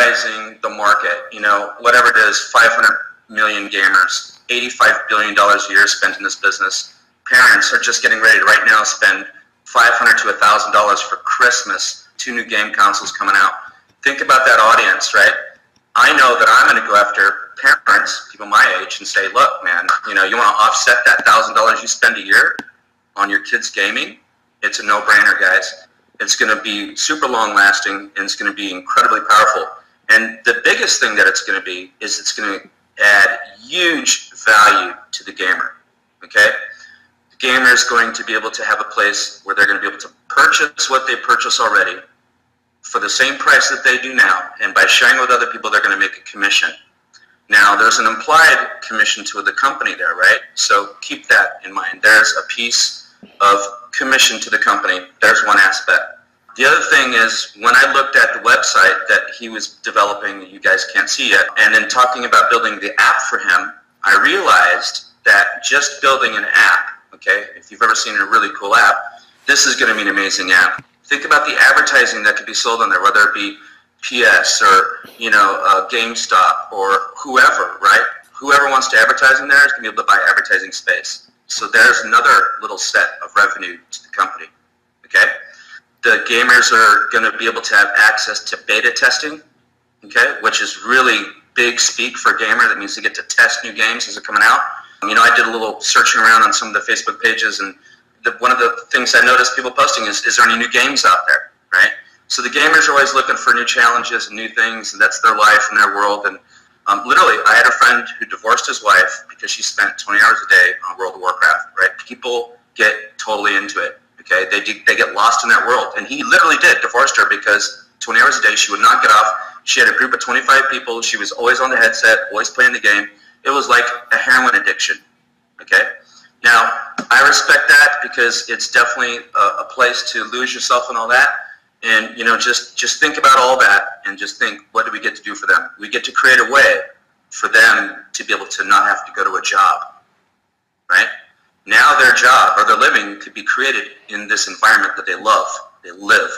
advertising the market, you know, whatever it is, 500 million gamers, $85 billion a year spent in this business. Parents are just getting ready to right now spend $500 to $1,000 for Christmas, 2 new game consoles coming out. Think about that audience, right? I know that I'm going to go after parents, people my age, and say, look, man, you know, you want to offset that $1,000 you spend a year on your kids' gaming? It's a no-brainer, guys. It's going to be super long-lasting, and it's going to be incredibly powerful. And the biggest thing that it's going to be is it's going to add huge value to the gamer, okay? The gamer is going to be able to have a place where they're going to be able to purchase what they purchase already for the same price that they do now, and by sharing with other people, they're going to make a commission. Now, there's an implied commission to the company there, right? So keep that in mind. There's a piece of commission to the company. There's one aspect. The other thing is, when I looked at the website that he was developing, you guys can't see yet, and in talking about building the app for him, I realized that just building an app, okay, if you've ever seen a really cool app, this is going to be an amazing app. Think about the advertising that could be sold on there, whether it be PS or, you know, GameStop or whoever, right? Whoever wants to advertise in there is going to be able to buy advertising space. So there's another little set of revenue to the company, okay? The gamers are going to be able to have access to beta testing, okay, which is really big speak for a gamer. That means they get to test new games as they're coming out. You know, I did a little searching around on some of the Facebook pages, and one of the things I noticed people posting is there any new games out there, right? So the gamers are always looking for new challenges and new things, and that's their life and their world. And literally, I had a friend who divorced his wife because she spent 20 hours a day on World of Warcraft, right? People get totally into it, okay? They get lost in that world. And he literally did, divorced her because 20 hours a day, she would not get off. She had a group of 25 people. She was always on the headset, always playing the game. It was like a heroin addiction, okay? Now, I respect that because it's definitely a place to lose yourself and all that. And, you know, just think about all that and just think, what do we get to do for them? We get to create a way for them to be able to not have to go to a job, right? Now their job or their living could be created in this environment that they love. They live.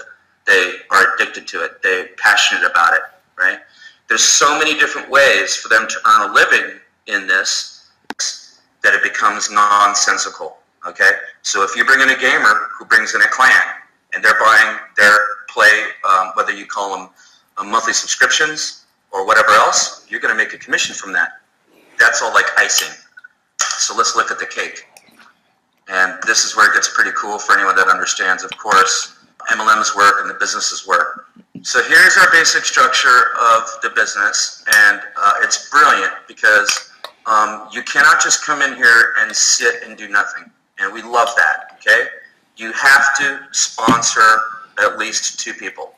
They are addicted to it. They're passionate about it, right? There's so many different ways for them to earn a living in this that it becomes nonsensical, okay? So if you bring in a gamer who brings in a clan and they're buying their play, whether you call them monthly subscriptions or whatever else, you're going to make a commission from that. That's all like icing. So let's look at the cake. And this is where it gets pretty cool for anyone that understands, of course, MLMs work and the businesses work. So here's our basic structure of the business, and it's brilliant because you cannot just come in here and sit and do nothing, and we love that, okay? You have to sponsor at least 2 people,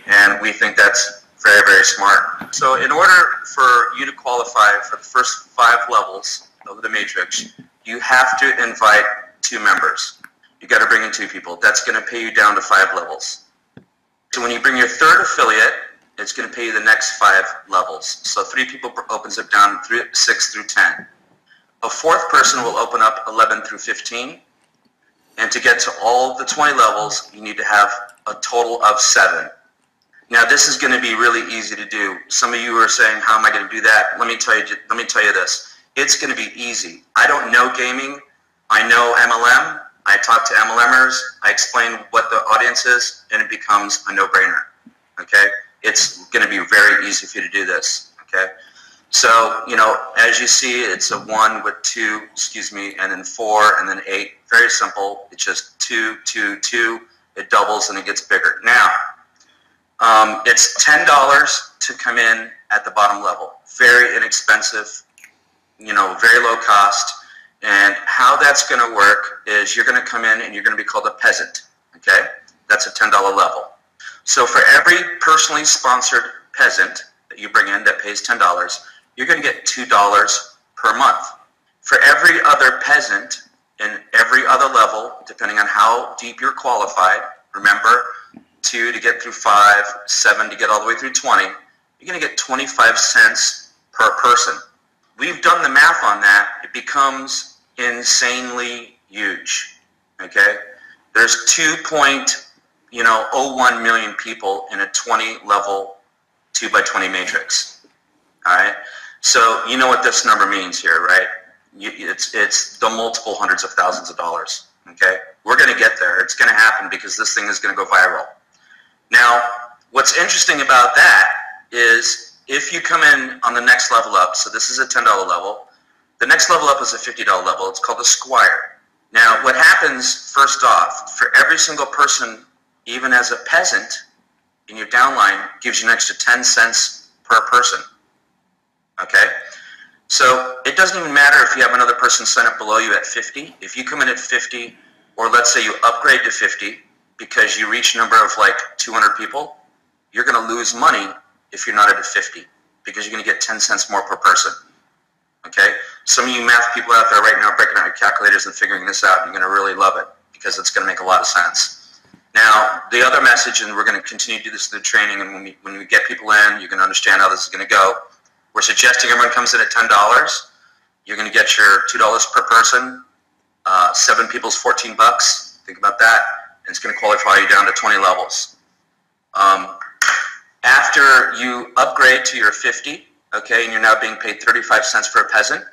and we think that's very, very smart. So in order for you to qualify for the first 5 levels of the matrix, you have to invite 2 members. You got to bring in 2 people. That's going to pay you down to 5 levels. So when you bring your 3rd affiliate, it's going to pay you the next 5 levels. So 3 people opens it down 6 through 10. A 4th person will open up 11 through 15. And to get to all the 20 levels, you need to have a total of 7. Now this is going to be really easy to do. Some of you are saying, how am I going to do that? Let me tell you this. It's going to be easy. I don't know gaming. I know MLM. I talk to MLMers. I explain what the audience is, and it becomes a no-brainer. Okay? It's going to be very easy for you to do this. Okay? So, you know, as you see, it's a 1 with 2, and then 4, and then 8. Very simple. It's just 2, 2, 2. It doubles and it gets bigger. Now, it's $10 to come in at the bottom level. Very inexpensive, you know, very low cost. And how that's going to work is you're going to come in and you're going to be called a peasant. Okay? That's a $10 level. So for every personally sponsored peasant that you bring in that pays $10, you're going to get $2 per month. For every other peasant in every other level, depending on how deep you're qualified, remember, 2 to get through 5, 7 to get all the way through 20, you're going to get 25 cents per person. We've done the math on that. It becomes insanely huge, okay? There's 2.01 million people in a 20-level 2 by 20 matrix. All right. So you know what this number means here, right? It's the multiple hundreds of thousands of dollars. Okay. We're going to get there. It's going to happen because this thing is going to go viral. Now, what's interesting about that is if you come in on the next level up, so this is a $10 level, the next level up is a $50 level. It's called a Squire. Now, what happens, first off, for every single person, even as a peasant, in your downline, gives you an extra 10 cents per person. Okay? So it doesn't even matter if you have another person sign up below you at 50. If you come in at 50, or let's say you upgrade to 50 because you reach a number of like 200 people, you're going to lose money if you're not at a 50 because you're going to get 10 cents more per person. Okay? Some of you math people out there right now breaking out your calculators and figuring this out, you're going to really love it because it's going to make a lot of sense. Now, the other message, and we're going to continue to do this through the training, and when we get people in, you can understand how this is going to go. We're suggesting everyone comes in at $10. You're going to get your $2 per person. 7 people's 14 bucks. Think about that. And it's going to qualify you down to 20 levels. After you upgrade to your 50, okay, and you're now being paid 35 cents for a peasant,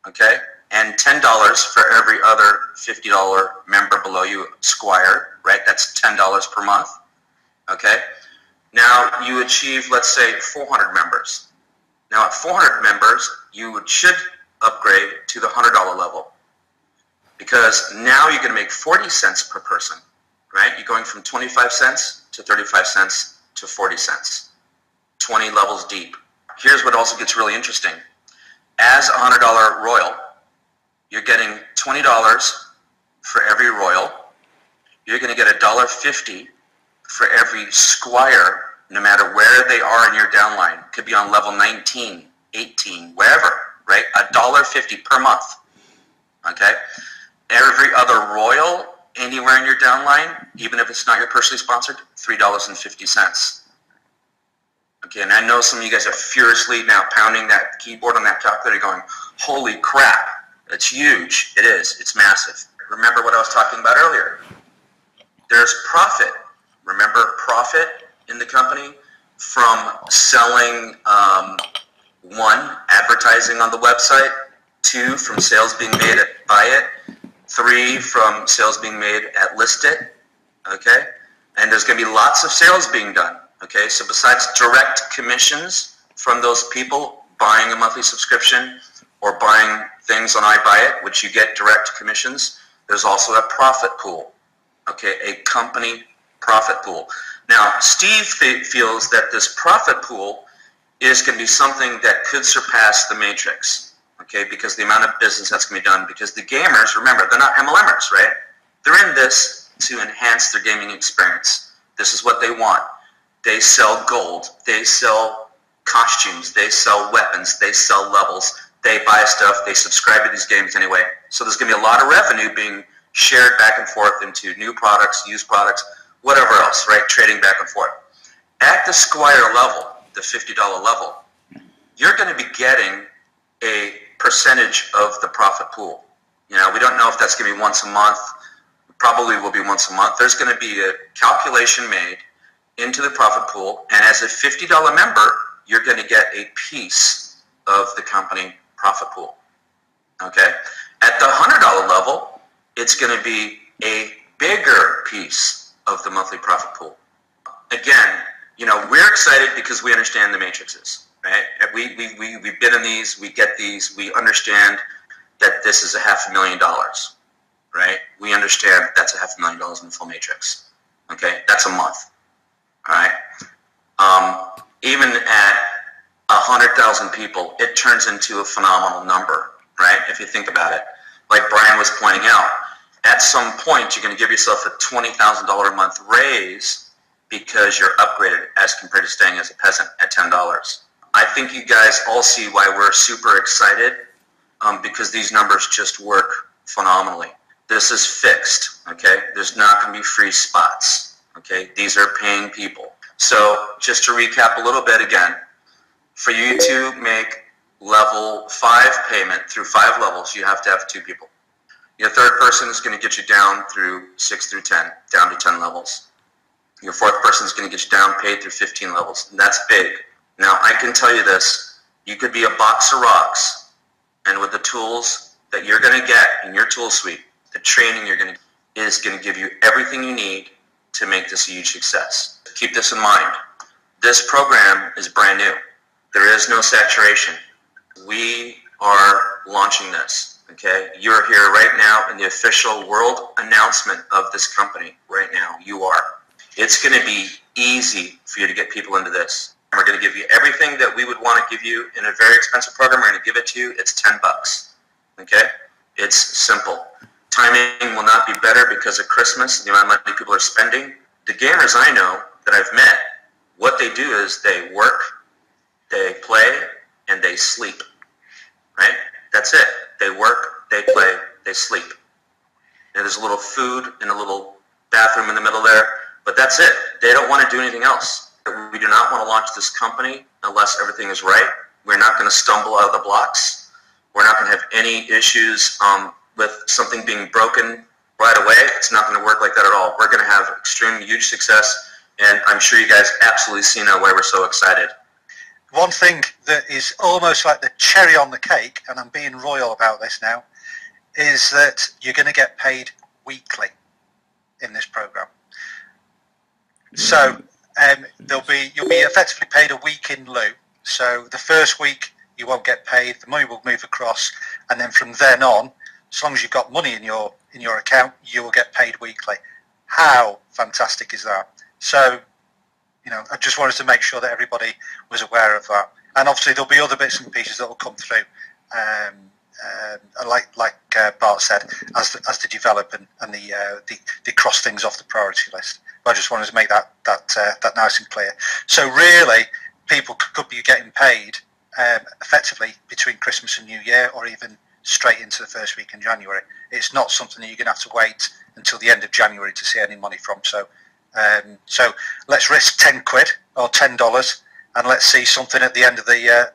okay, and $10 for every other $50 member below you, Squire, right? That's $10 per month, okay? Now you achieve, let's say, 400 members. Now at 400 members, you should upgrade to the $100 level because now you're going to make 40 cents per person, right? You're going from 25 cents to 35 cents to 40 cents, 20 levels deep. Here's what also gets really interesting. As a $100 royal, you're getting $20 for every royal. You're going to get $1.50 for every Squire, no matter where they are in your downline. Could be on level 19, 18, wherever, right? $1.50 per month, okay? Every other royal anywhere in your downline, even if it's not your personally sponsored, $3.50. Okay, and I know some of you guys are furiously now pounding that keyboard on that calculator going, holy crap, that's huge. It is. It's massive. Remember what I was talking about earlier. There's profit. Remember profit in the company from selling, 1, advertising on the website, 2, from sales being made at buy it, 3, from sales being made at list it, okay? And there's going to be lots of sales being done. Okay, so besides direct commissions from those people buying a monthly subscription or buying things on iBuyIt, which you get direct commissions, there's also a profit pool, okay, a company profit pool. Now, Steve feels that this profit pool is going to be something that could surpass the Matrix, okay, because the amount of business that's going to be done, because the gamers, remember, they're not MLMers, right? They're in this to enhance their gaming experience. This is what they want. They sell gold, they sell costumes, they sell weapons, they sell levels, they buy stuff, they subscribe to these games anyway. So there's going to be a lot of revenue being shared back and forth into new products, used products, whatever else, right? Trading back and forth. At the Squire level, the $50 level, you're going to be getting a percentage of the profit pool. You know, we don't know if that's going to be once a month. Probably will be once a month. There's going to be a calculation made into the profit pool, and as a $50 member, you're going to get a piece of the company profit pool, okay? At the $100 level, it's going to be a bigger piece of the monthly profit pool. Again, you know, we're excited because we understand the matrices, right? We've been in these, we get these, we understand that this is $500,000, right? We understand that's $500,000 in the full matrix, okay? That's a month. All right. Even at 100,000 people, it turns into a phenomenal number, right? If you think about it, like Brian was pointing out, at some point you're going to give yourself a $20,000 a month raise because you're upgraded as compared to staying as a peasant at $10. I think you guys all see why we're super excited because these numbers just work phenomenally. This is fixed, okay? There's not going to be free spots. Okay, these are paying people. So just to recap a little bit again, for you to make level 5 payment through 5 levels, you have to have 2 people. Your third person is going to get you down through 6 through 10, down to 10 levels. Your fourth person is going to get you down paid through 15 levels. And that's big. Now, I can tell you this, you could be a box of rocks, and with the tools that you're going to get in your tool suite, the training you're going to is going to give you everything you need to make this a huge success. Keep this in mind. This program is brand new. There is no saturation. We are launching this, okay? You're here right now in the official world announcement of this company right now. You are. It's going to be easy for you to get people into this. We're going to give you everything that we would want to give you in a very expensive program. We're going to give it to you. It's $10, okay? It's simple. Timing will not be better because of Christmas and the amount of money people are spending. The gamers I know that I've met, what they do is they work, they play, and they sleep, right? That's it. They work, they play, they sleep. And there's a little food in a little bathroom in the middle there, but that's it. They don't want to do anything else. We do not want to launch this company unless everything is right. We're not going to stumble out of the blocks. We're not going to have any issues with something being broken right away. It's not going to work like that at all. We're going to have extreme, huge success, and I'm sure you guys absolutely see now why we're so excited. One thing that is almost like the cherry on the cake, and I'm being royal about this now, is that you're going to get paid weekly in this program. So you'll be effectively paid a week in lieu. So the first week you won't get paid, the money will move across, and then from then on, as long as you've got money in your account, you will get paid weekly. How fantastic is that? So, you know, I just wanted to make sure that everybody was aware of that. And obviously there'll be other bits and pieces that will come through, like Bart said, as they develop and they cross things off the priority list. But I just wanted to make that nice and clear. So really, people could be getting paid effectively between Christmas and New Year, or even straight into the first week in January. It's not something that you're going to have to wait until the end of January to see any money from. So let's risk 10 quid or $10, and let's see something at the end of the